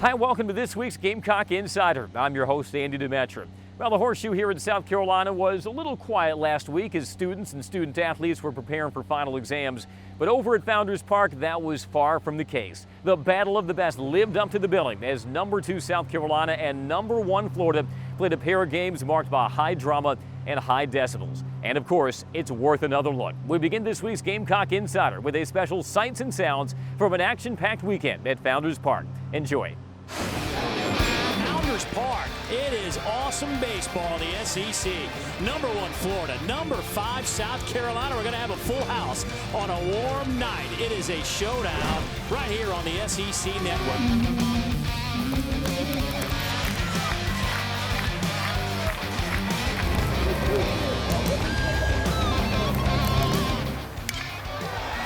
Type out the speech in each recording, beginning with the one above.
Hi, welcome to this week's Gamecock Insider. I'm your host, Andy Demetra. Well, the Horseshoe here in South Carolina was a little quiet last week as students and student athletes were preparing for final exams. But over at Founders Park, that was far from the case. The Battle of the Best lived up to the billing as number 2 South Carolina and number 1 Florida played a pair of games marked by high drama and high decibels. And of course, it's worth another look. We begin this week's Gamecock Insider with a special sights and sounds from an action-packed weekend at Founders Park. Enjoy. Founders Park, it is awesome baseball in the SEC. Number 1 Florida, number 5 South Carolina. We're going to have a full house on a warm night. It is a showdown right here on the SEC Network.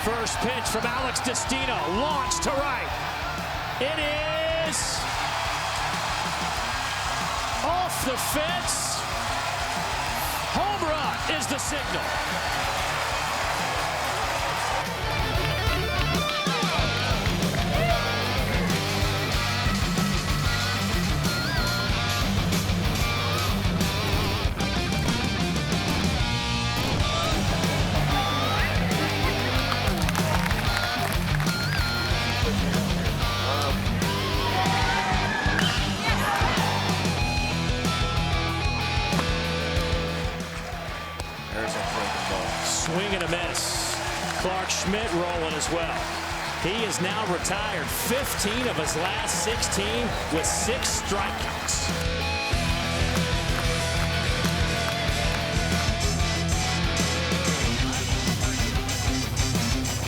First pitch from Alex Destino, launched to right. It is off the fence. Home run is the signal. Swing and a miss. Clark Schmidt rolling as well. He is now retired 15 of his last 16 with 6 strikeouts.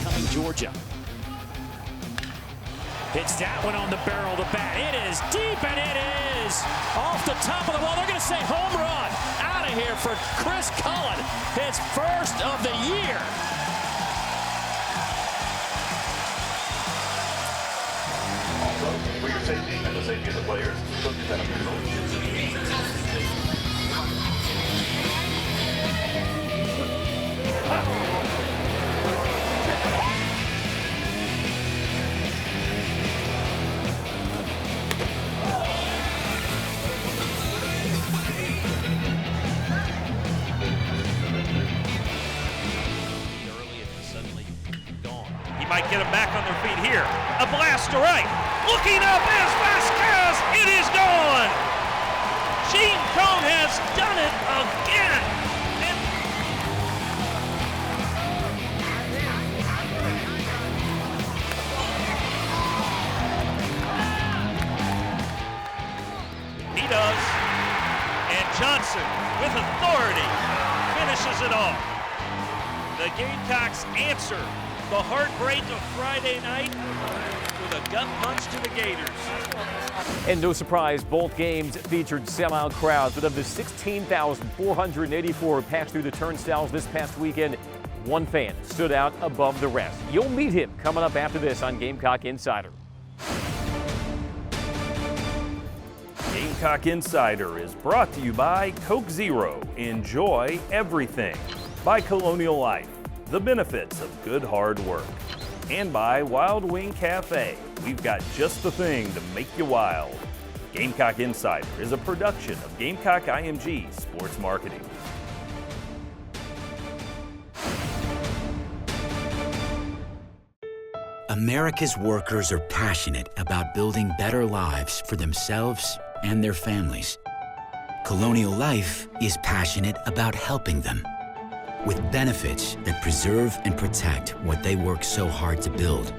Coming Georgia. Hits that one on the barrel of the bat. It is deep and it is off the top of the wall. They're going to say home run. Out of here for Chris Cullen. His first of the year. Also, for your safety and the safety of the players, look at that official. Might get them back on their feet here. A blast to right. Looking up is Vasquez. It is gone. Gene Cone has done it again. He does. And Johnson, with authority, finishes it off. The Gamecocks answer the heartbreak of Friday night with a gut punch to the Gators. And no surprise, both games featured sellout crowds, but of the 16,484 passed through the turnstiles this past weekend, one fan stood out above the rest. You'll meet him coming up after this on Gamecock Insider. Gamecock Insider is brought to you by Coke Zero. Enjoy everything. By Colonial Life. The benefits of good hard work. And by Wild Wing Cafe. We've got just the thing to make you wild. Gamecock Insider is a production of Gamecock IMG Sports Marketing. America's workers are passionate about building better lives for themselves and their families. Colonial Life is passionate about helping them. With benefits that preserve and protect what they work so hard to build.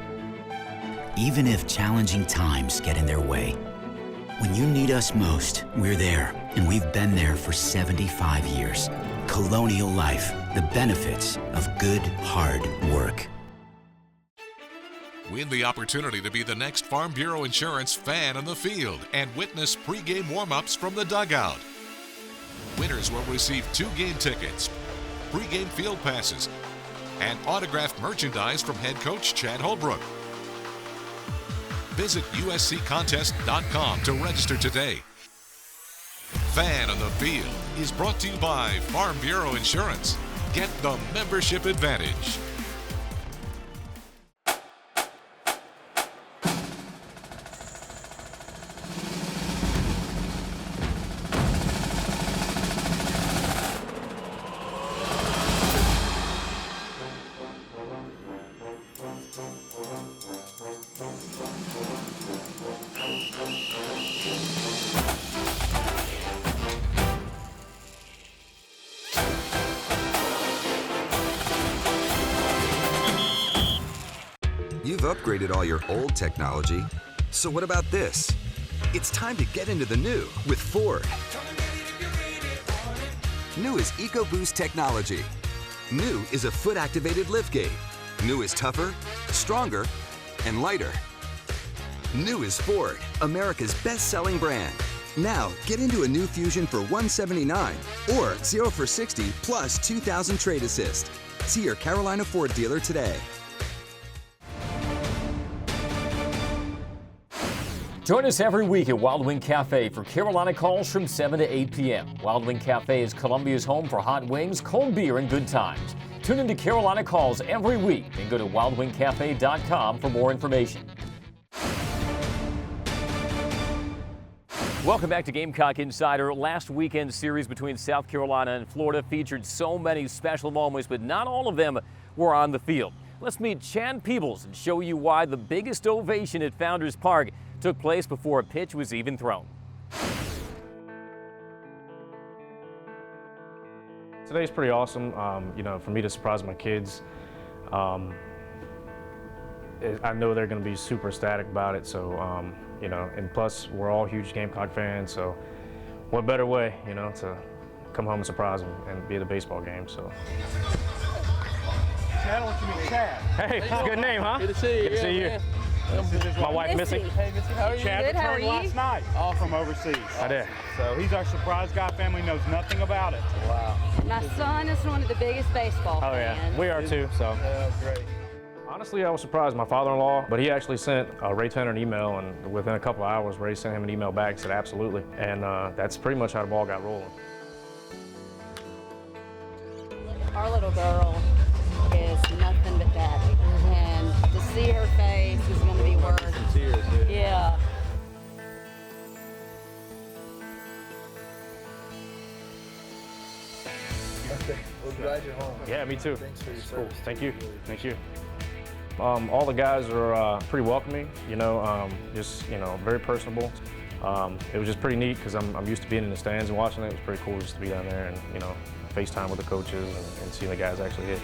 Even if challenging times get in their way. When you need us most, we're there, and we've been there for 75 years. Colonial Life, the benefits of good, hard work. Win the opportunity to be the next Farm Bureau Insurance fan on the field and witness pregame warm-ups from the dugout. Winners will receive 2 game tickets, pregame field passes, and autographed merchandise from head coach Chad Holbrook. Visit usccontest.com to register today. Fan on the Field is brought to you by Farm Bureau Insurance. Get the membership advantage. upgraded all your old technology. So what about this? It's time to get into the new with Ford. New is EcoBoost technology. New is a foot-activated liftgate. New is tougher, stronger, and lighter. New is Ford, America's best-selling brand. Now, get into a new Fusion for $179 or 0 for $60 plus $2,000 trade assist. See your Carolina Ford dealer today. Join us every week at Wild Wing Cafe for Carolina calls from 7 to 8 p.m. Wild Wing Cafe is Columbia's home for hot wings, cold beer, and good times. Tune into Carolina calls every week and go to wildwingcafe.com for more information. Welcome back to Gamecock Insider. Last weekend's series between South Carolina and Florida featured so many special moments, but not all of them were on the field. Let's meet Chad Peebles and show you why the biggest ovation at Founders Park took place before a pitch was even thrown. Today's pretty awesome, for me to surprise my kids. I know they're going to be super ecstatic about it, so, and plus we're all huge Gamecock fans, so what better way, to come home and surprise them and be at a baseball game, so. Chad, I want you to meet Chad. Hey, that's a good name, huh? Good to see you. Good to see you. My wife, Missy. Hey, Missy, how are you? Chad returned last night from overseas. I did. So he's our surprise guy. Family knows nothing about it. Wow. My son is one of the biggest baseball fans. Oh, yeah. We are too, so. Yeah, great. Honestly, I was surprised. My father-in-law, but he actually sent Ray Tanner an email, and within a couple of hours, Ray sent him an email back and said absolutely. And that's pretty much how the ball got rolling. Our little girl is nothing but that. And to see her face is going to be worth it. Tears, Yeah. We'll glad you're home. Yeah, me too. Thanks for your Cool. service. Thank you. Thank you. All the guys are pretty welcoming, very personable. It was just pretty neat because I'm used to being in the stands and watching it. It was pretty cool just to be down there and, FaceTime with the coaches and seeing the guys actually hit.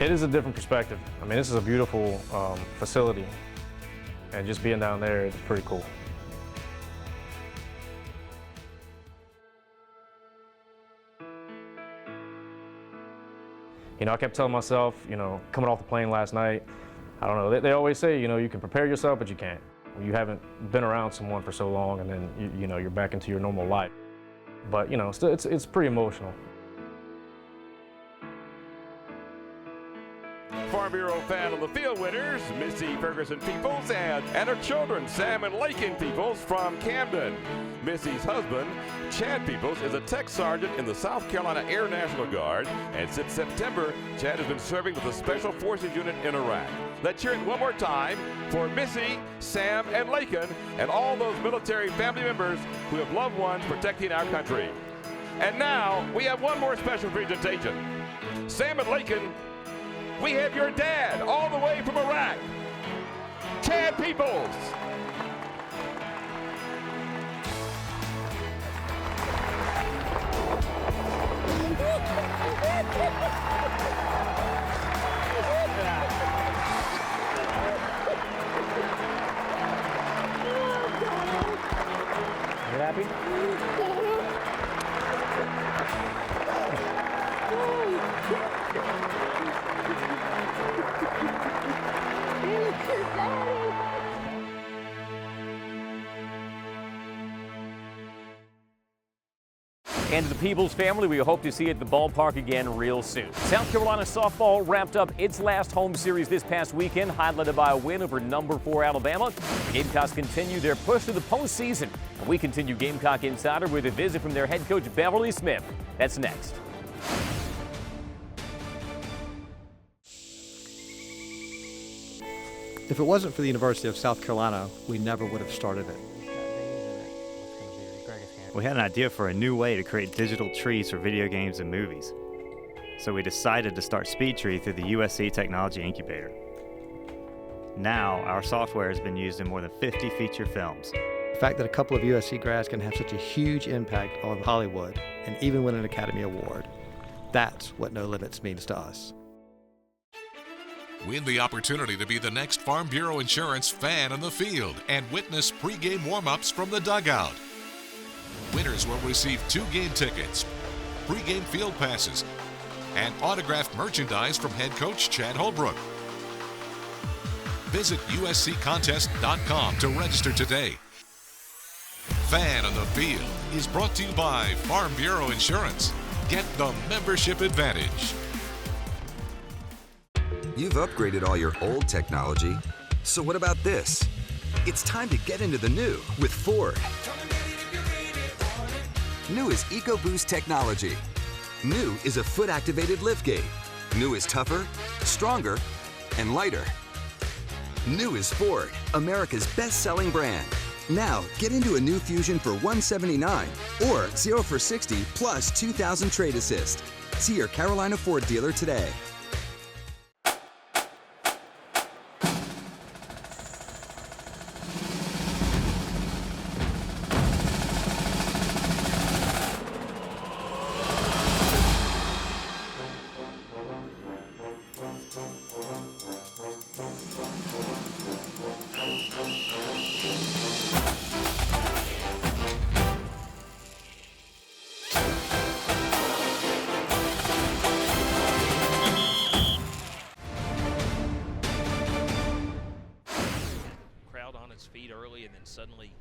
It is a different perspective. I mean, this is a beautiful facility, and just being down there is pretty cool. I kept telling myself, coming off the plane last night, I don't know, they always say, you can prepare yourself, but you can't. You haven't been around someone for so long, and then, you're back into your normal life. But, still, it's pretty emotional. Farm Bureau fan of the field winners, Missy Ferguson Peoples and her children, Sam and Lakin Peoples from Camden. Missy's husband, Chad Peoples, is a tech sergeant in the South Carolina Air National Guard, and since September, Chad has been serving with the Special Forces Unit in Iraq. Let's hear it one more time for Missy, Sam, and Lakin, and all those military family members who have loved ones protecting our country. And now, we have one more special presentation. Sam and Lakin, we have your dad all the way from Iraq, Chad Peoples. You happy? And to the Peebles family, we hope to see you at the ballpark again real soon. South Carolina softball wrapped up its last home series this past weekend, highlighted by a win over number 4 Alabama. The Gamecocks continue their push to the postseason. And we continue Gamecock Insider with a visit from their head coach, Beverly Smith. That's next. If it wasn't for the University of South Carolina, we never would have started it. We had an idea for a new way to create digital trees for video games and movies. So we decided to start SpeedTree through the USC Technology Incubator. Now, our software has been used in more than 50 feature films. The fact that a couple of USC grads can have such a huge impact on Hollywood and even win an Academy Award, That's what no limits means to us. Win the opportunity to be the next Farm Bureau Insurance fan on the field and witness pregame warm-ups from the dugout. Winners will receive 2 game tickets, pregame field passes, and autographed merchandise from head coach Chad Holbrook. Visit usccontest.com to register today. Fan on the Field is brought to you by Farm Bureau Insurance. Get the membership advantage. You've upgraded all your old technology, so what about this? It's time to get into the new with Ford. New is EcoBoost technology. New is a foot-activated liftgate. New is tougher, stronger, and lighter. New is Ford, America's best-selling brand. Now, get into a new Fusion for $179 or 0 for $60 plus $2,000 trade assist. See your Carolina Ford dealer today. Feet early and then suddenly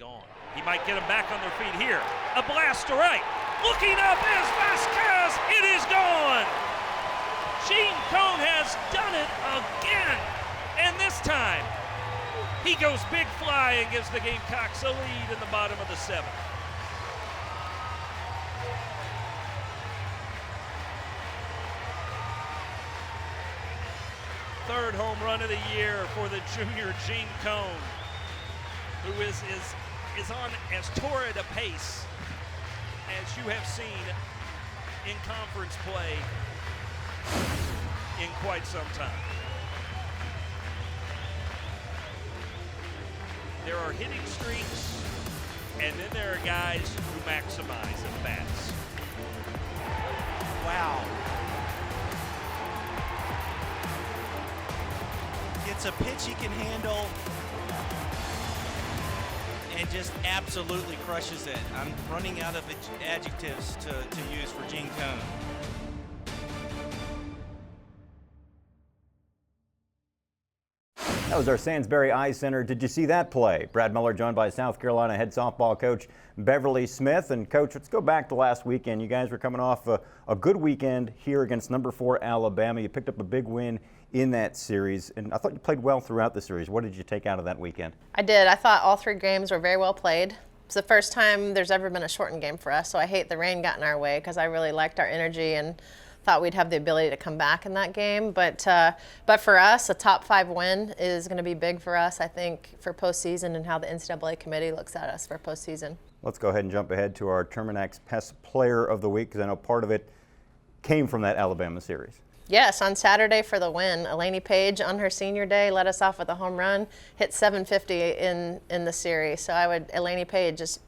gone. He might get them back on their feet here. A blast to right. Looking up is Vasquez. It is gone. Gene Cone has done it again. And this time, he goes big fly and gives the Gamecocks a lead in the bottom of the 7th. Third home run of the year for the junior Gene Cone, who is on as torrid a pace as you have seen in conference play in quite some time. There are hitting streaks, and then there are guys who maximize at bats. Wow. It's a pitch he can handle and just absolutely crushes it. I'm running out of adjectives to use for Gene Cone. That was our Sandsbury Eye Center. Did you see that play? Brad Miller joined by South Carolina head softball coach Beverly Smith. And coach, let's go back to last weekend. You guys were coming off a good weekend here against number 4 Alabama. You picked up a big win in that series, and I thought you played well throughout the series. What did you take out of that weekend? I did. I thought all 3 games were very well played. It's the first time there's ever been a shortened game for us, so I hate the rain got in our way because I really liked our energy and thought we'd have the ability to come back in that game. But for us, a top 5 win is going to be big for us, I think, for postseason and how the NCAA committee looks at us for postseason. Let's go ahead and jump ahead to our Terminax Pest Player of the Week, because I know part of it came from that Alabama series. Yes, on Saturday for the win. Eleni Page on her senior day led us off with a home run, hit 750 in the series. So I would, Eleni Page, just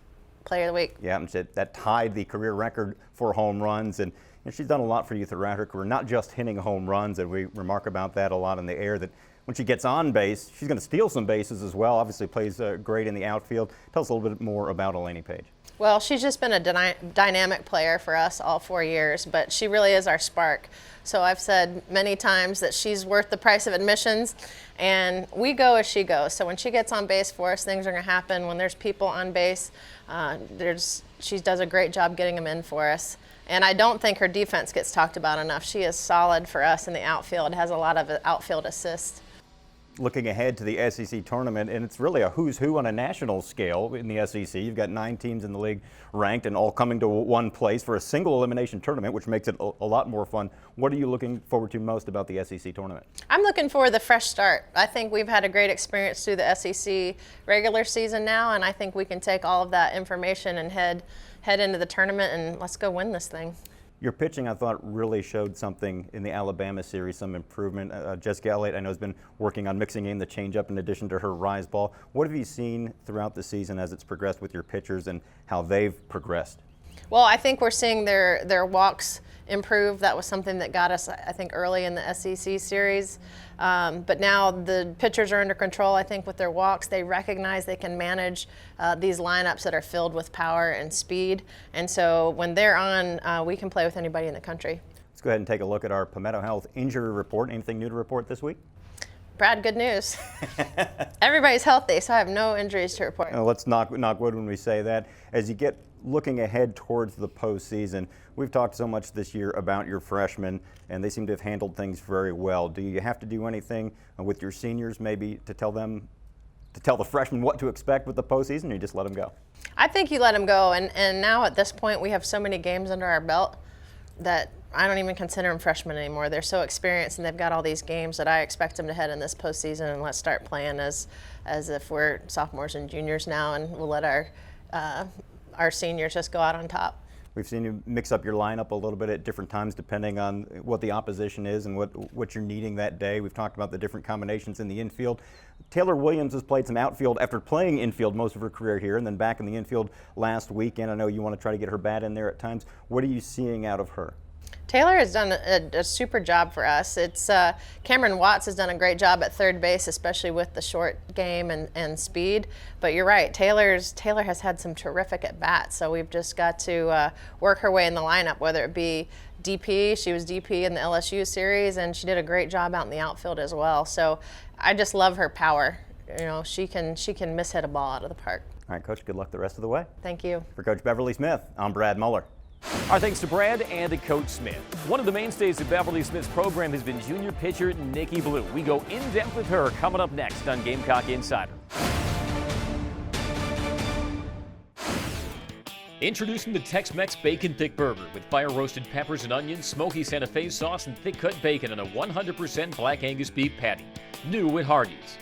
Player of the Week. Yeah, and that tied the career record for home runs, and she's done a lot for you throughout her career, not just hitting home runs, and we remark about that a lot in the air, that when she gets on base, she's going to steal some bases as well. Obviously plays great in the outfield. Tell us a little bit more about Eleni Page. Well, she's just been a dynamic player for us all 4 years, but she really is our spark. So I've said many times that she's worth the price of admissions, and we go as she goes. So when she gets on base for us, things are going to happen. When there's people on base, she does a great job getting them in for us. And I don't think her defense gets talked about enough. She is solid for us in the outfield, has a lot of outfield assists. Looking ahead to the SEC tournament, and it's really a who's who on a national scale in the SEC. You've got 9 teams in the league ranked and all coming to one place for a single elimination tournament, which makes it a lot more fun. What are you looking forward to most about the SEC tournament? I'm looking for the fresh start. I think we've had a great experience through the SEC regular season now, and I think we can take all of that information and head into the tournament and let's go win this thing. Your pitching, I thought, really showed something in the Alabama series, some improvement. Jessica Elliott, I know, has been working on mixing in the changeup in addition to her rise ball. What have you seen throughout the season as it's progressed with your pitchers and how they've progressed? Well, I think we're seeing their walks improve. That was something that got us, I think, early in the SEC series. But now the pitchers are under control, I think, with their walks. They recognize they can manage these lineups that are filled with power and speed. And so when they're on, we can play with anybody in the country. Let's go ahead and take a look at our Palmetto Health injury report. Anything new to report this week? Brad, good news. Everybody's healthy, so I have no injuries to report. Let's knock wood when we say that. As you get looking ahead towards the postseason, we've talked so much this year about your freshmen, and they seem to have handled things very well. Do you have to do anything with your seniors, maybe to tell the freshmen what to expect with the postseason, or you just let them go? I think you let them go, and now at this point we have so many games under our belt that I don't even consider them freshmen anymore. They're so experienced and they've got all these games that I expect them to head in this postseason, and let's start playing as if we're sophomores and juniors now, and we'll let our seniors just go out on top. We've seen you mix up your lineup a little bit at different times depending on what the opposition is and what you're needing that day. We've talked about the different combinations in the infield. Taylor Williams has played some outfield after playing infield most of her career here, and then back in the infield last weekend. I know you want to try to get her bat in there at times. What are you seeing out of her? Taylor has done a super job for us. It's Cameron Watts has done a great job at third base, especially with the short game and speed. But you're right, Taylor has had some terrific at bats. So we've just got to work her way in the lineup, whether it be DP. She was DP in the LSU series, and she did a great job out in the outfield as well. So I just love her power. You know, she can mishit a ball out of the park. All right, Coach. Good luck the rest of the way. Thank you. For Coach Beverly Smith, I'm Brad Muller. Our thanks to Brad and to Coach Smith. One of the mainstays of Beverly Smith's program has been junior pitcher Nikki Blue. We go in depth with her coming up next on Gamecock Insider. Introducing the Tex-Mex Bacon Thick Burger with fire-roasted peppers and onions, smoky Santa Fe sauce, and thick-cut bacon on a 100% Black Angus beef patty. New at Hardee's.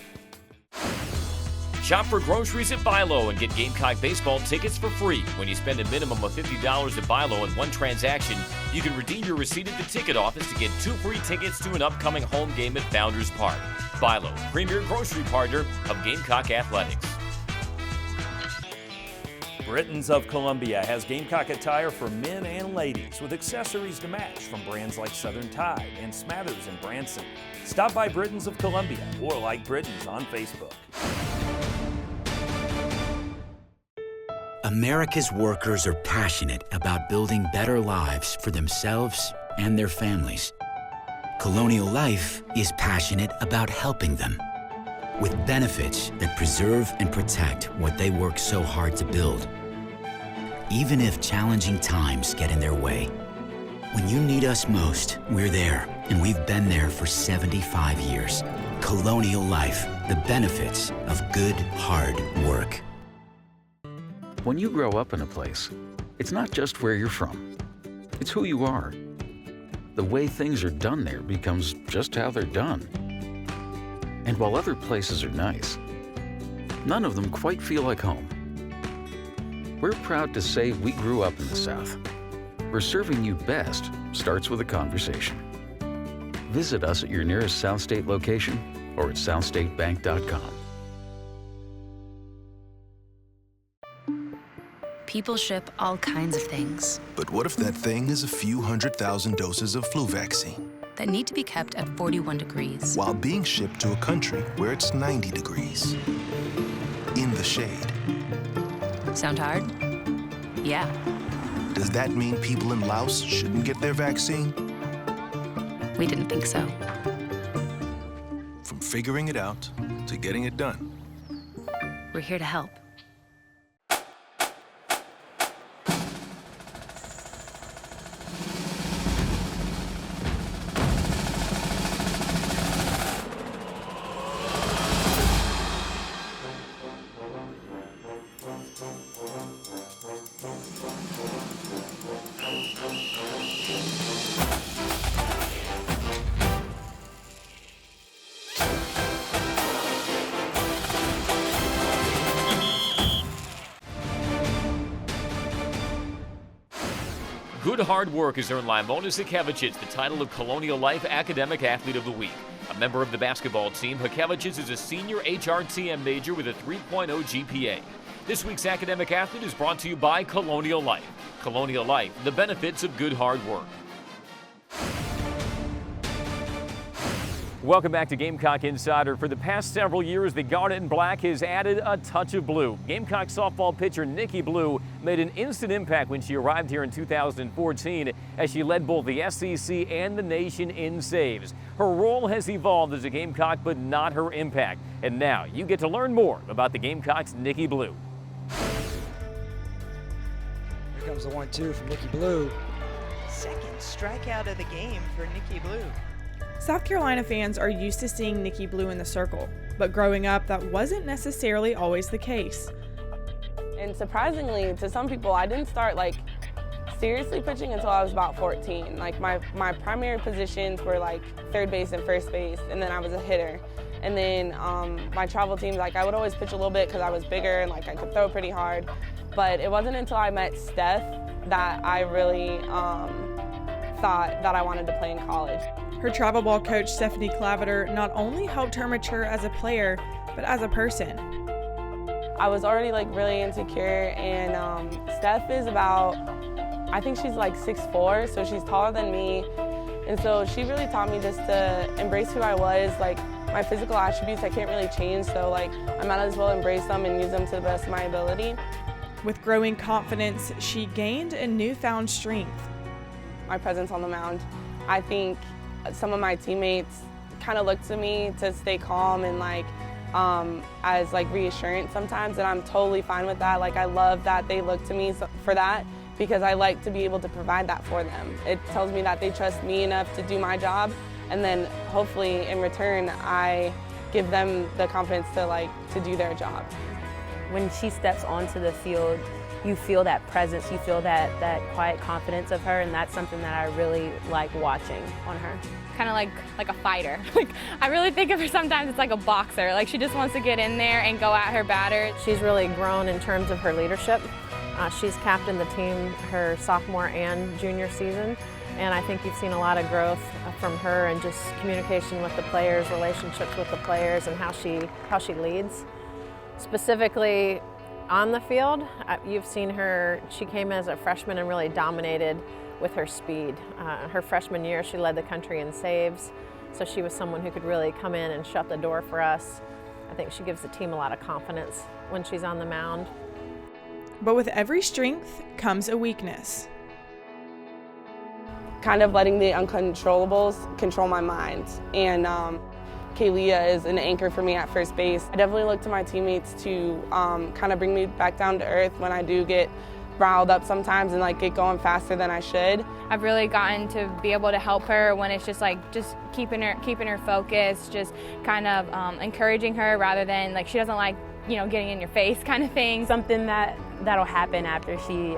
Shop for groceries at Bilo and get Gamecock baseball tickets for free. When you spend a minimum of $50 at Bilo in one transaction, you can redeem your receipt at the ticket office to get 2 free tickets to an upcoming home game at Founders Park. Bilo, premier grocery partner of Gamecock Athletics. Britton's of Columbia has Gamecock attire for men and ladies with accessories to match from brands like Southern Tide and Smathers and Branson. Stop by Britton's of Columbia or like Britton's on Facebook. America's workers are passionate about building better lives for themselves and their families. Colonial Life is passionate about helping them with benefits that preserve and protect what they work so hard to build. Even if challenging times get in their way, when you need us most, we're there, and we've been there for 75 years. Colonial Life, the benefits of good, hard work. When you grow up in a place, it's not just where you're from, it's who you are. The way things are done there becomes just how they're done. And while other places are nice, none of them quite feel like home. We're proud to say we grew up in the South, where serving you best starts with a conversation. Visit us at your nearest South State location or at southstatebank.com. People ship all kinds of things. But what if that thing is a few 100,000 doses of flu vaccine? That need to be kept at 41 degrees. While being shipped to a country where it's 90 degrees. In the shade. Sound hard? Yeah. Does that mean people in Laos shouldn't get their vaccine? We didn't think so. From figuring it out to getting it done. We're here to help. Good hard work has earned Limona Zakevicic the title of Colonial Life Academic Athlete of the Week. A member of the basketball team, Zakevicic is a senior HRTM major with a 3.0 GPA. This week's Academic Athlete is brought to you by Colonial Life. Colonial Life, the benefits of good hard work. Welcome back to Gamecock Insider. For the past several years, the Garnet and Black has added a touch of blue. Gamecock softball pitcher Nikki Blue made an instant impact when she arrived here in 2014 as she led both the SEC and the nation in saves. Her role has evolved as a Gamecock, but not her impact. And now you get to learn more about the Gamecocks' Nikki Blue. Here comes the 1-2 from Nikki Blue. Second strikeout of the game for Nikki Blue. South Carolina fans are used to seeing Nikki Blue in the circle, but growing up, that wasn't necessarily always the case. And surprisingly, to some people, I didn't start seriously pitching until I was about 14. My primary positions were third base and first base, and then I was a hitter. And then my travel teams, I would always pitch a little bit because I was bigger and I could throw pretty hard. But it wasn't until I met Steph that I really thought that I wanted to play in college. Her travel ball coach, Stephanie Claveter, not only helped her mature as a player, but as a person. I was already really insecure, and Steph is I think she's 6'4", so she's taller than me. And so she really taught me just to embrace who I was. My physical attributes I can't really change, so I might as well embrace them and use them to the best of my ability. With growing confidence, she gained a newfound strength. My presence on the mound. I think some of my teammates kind of look to me to stay calm and as reassurance sometimes, and I'm totally fine with that. I love that they look to me for that because I like to be able to provide that for them. It tells me that they trust me enough to do my job, and then hopefully in return I give them the confidence to do their job. When she steps onto the field, you feel that presence, you feel that quiet confidence of her, and that's something that I really like watching on her. Kind of like a fighter. I really think of her sometimes it's like a boxer. She just wants to get in there and go at her batter. She's really grown in terms of her leadership. She's captained the team her sophomore and junior season, and I think you've seen a lot of growth from her and just communication with the players, relationships with the players, and how she leads. Specifically on the field, you've seen her, she came as a freshman and really dominated with her speed. Her freshman year, she led the country in saves, so she was someone who could really come in and shut the door for us. I think she gives the team a lot of confidence when she's on the mound. But with every strength comes a weakness. Kind of letting the uncontrollables control my mind. And Kaylia is an anchor for me at first base. I definitely look to my teammates to kind of bring me back down to earth when I do get riled up sometimes and get going faster than I should. I've really gotten to be able to help her when it's just keeping her focused, just kind of encouraging her rather than she doesn't like getting in your face kind of thing. Something that'll happen after she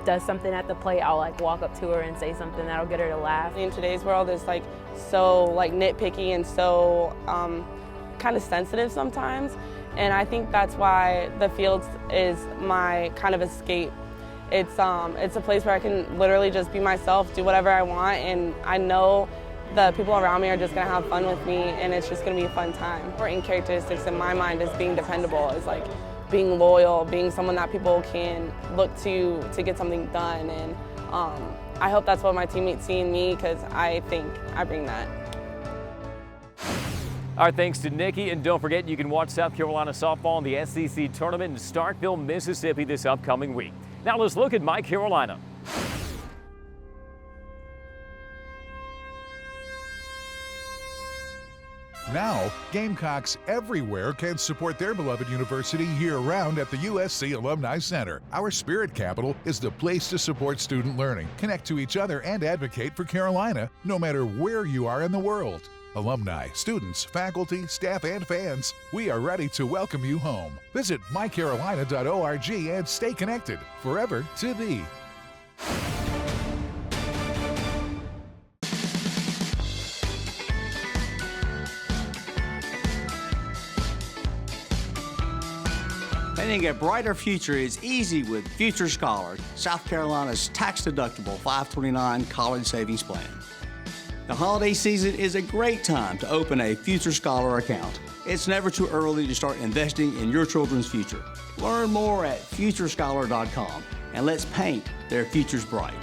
does something at the plate, I'll walk up to her and say something that'll get her to laugh. In today's world, it's so nitpicky and so kind of sensitive sometimes, and I think that's why the field is my kind of escape. It's a place where I can literally just be myself, do whatever I want, and I know the people around me are just gonna have fun with me, and it's just gonna be a fun time. Important characteristics in my mind is being dependable, is being loyal, being someone that people can look to get something done, and I hope that's what my teammates see in me because I think I bring that. Our thanks to Nikki, and don't forget you can watch South Carolina softball in the SEC tournament in Starkville, Mississippi this upcoming week. Now let's look at My Carolina. Now, Gamecocks everywhere can support their beloved university year-round at the USC Alumni Center. Our spirit capital is the place to support student learning, connect to each other, and advocate for Carolina, no matter where you are in the world. Alumni, students, faculty, staff, and fans, we are ready to welcome you home. Visit mycarolina.org and stay connected forever to thee. Planning a brighter future is easy with Future Scholar, South Carolina's tax-deductible 529 college savings plan. The holiday season is a great time to open a Future Scholar account. It's never too early to start investing in your children's future. Learn more at futurescholar.com and let's paint their futures bright.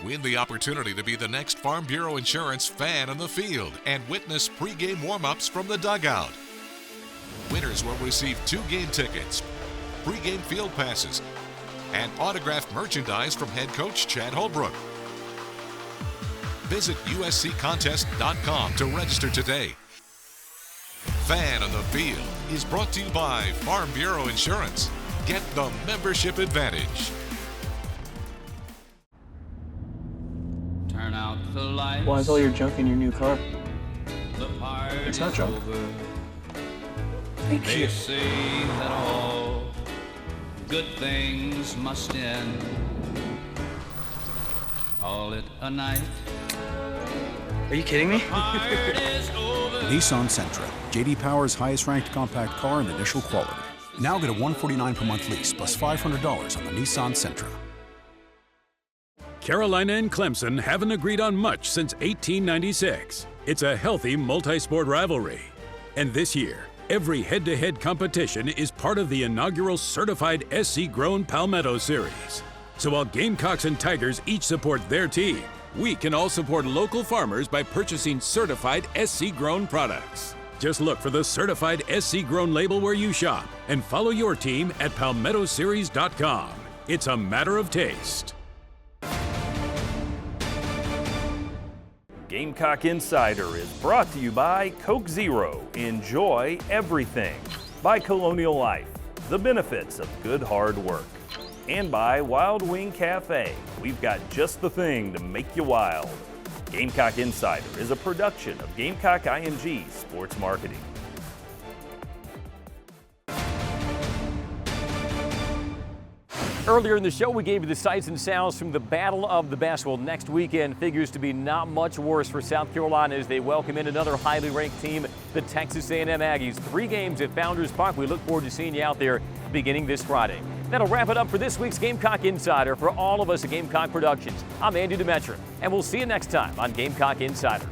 Win the opportunity to be the next Farm Bureau Insurance fan on the field and witness pregame warm-ups from the dugout. Winners will receive 2 game tickets, pregame field passes, and autographed merchandise from head coach Chad Holbrook. Visit usccontest.com to register today. Fan on the Field is brought to you by Farm Bureau Insurance. Get the membership advantage. Turn out the lights. Why is all your junk in your new car? It's not junk. Thank you. They say that all good things must end. Call it a night. Are you kidding me? Nissan Sentra, J.D. Power's highest-ranked compact car in initial quality. Now get a $149 per month lease plus $500 on the Nissan Sentra. Carolina and Clemson haven't agreed on much since 1896. It's a healthy multi-sport rivalry. And this year, every head-to-head competition is part of the inaugural certified SC-grown Palmetto Series. So while Gamecocks and Tigers each support their team, we can all support local farmers by purchasing certified SC-grown products. Just look for the certified SC-grown label where you shop and follow your team at palmettoseries.com. It's a matter of taste. Gamecock Insider is brought to you by Coke Zero. Enjoy everything. By Colonial Life, the benefits of good hard work. And by Wild Wing Cafe. We've got just the thing to make you wild. Gamecock Insider is a production of Gamecock ING Sports Marketing. Earlier in the show, we gave you the sights and sounds from the Battle of the Best. Well, next weekend figures to be not much worse for South Carolina as they welcome in another highly ranked team, the Texas A&M Aggies. 3 games at Founders Park. We look forward to seeing you out there beginning this Friday. That'll wrap it up for this week's Gamecock Insider. For all of us at Gamecock Productions, I'm Andy Demetra, and we'll see you next time on Gamecock Insider.